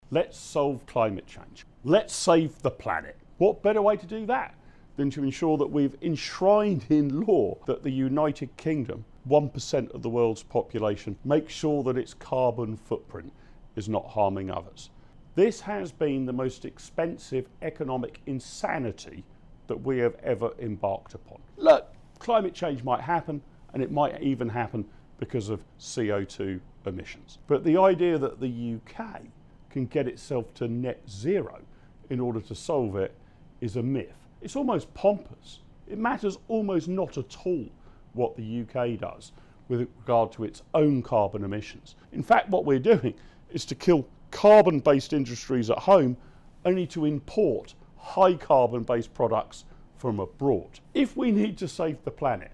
Let's solve climate change. Let's save the planet. What better way to do that than to ensure that we've enshrined in law that the United Kingdom, 1% of the world's population, makes sure that its carbon footprint is not harming others. This has been the most expensive economic insanity that we have ever embarked upon. Look, climate change might happen, and it might even happen because of CO2 emissions. But the idea that the UK can get itself to net zero in order to solve it is a myth. It's almost pompous. It matters almost not at all what the UK does with regard to its own carbon emissions. In fact, what we're doing is to kill carbon-based industries at home only to import high carbon-based products from abroad. If we need to save the planet,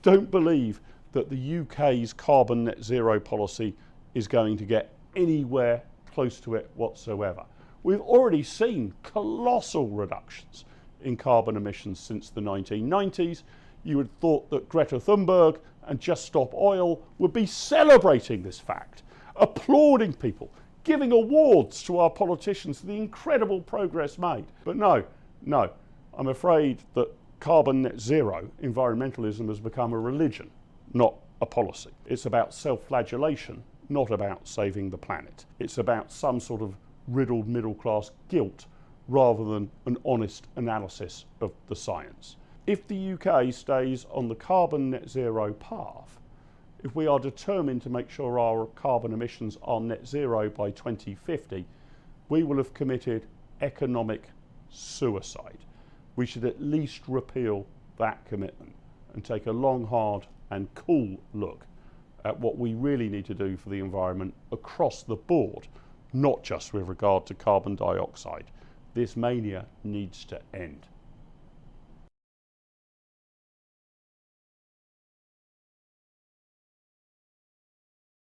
don't believe that the UK's carbon net zero policy is going to get anywhere close to it whatsoever. We've already seen colossal reductions in carbon emissions since the 1990s. You would have thought that Greta Thunberg and Just Stop Oil would be celebrating this fact, applauding people, giving awards to our politicians for the incredible progress made. But no, I'm afraid that carbon net zero environmentalism has become a religion, not a policy. It's about self-flagellation, not about saving the planet. It's about some sort of riddled middle-class guilt rather than an honest analysis of the science. If the UK stays on the carbon net zero path, if we are determined to make sure our carbon emissions are net zero by 2050, we will have committed economic suicide. We should at least repeal that commitment and take a long, hard and cool look at what we really need to do for the environment across the board, not just with regard to carbon dioxide. This mania needs to end.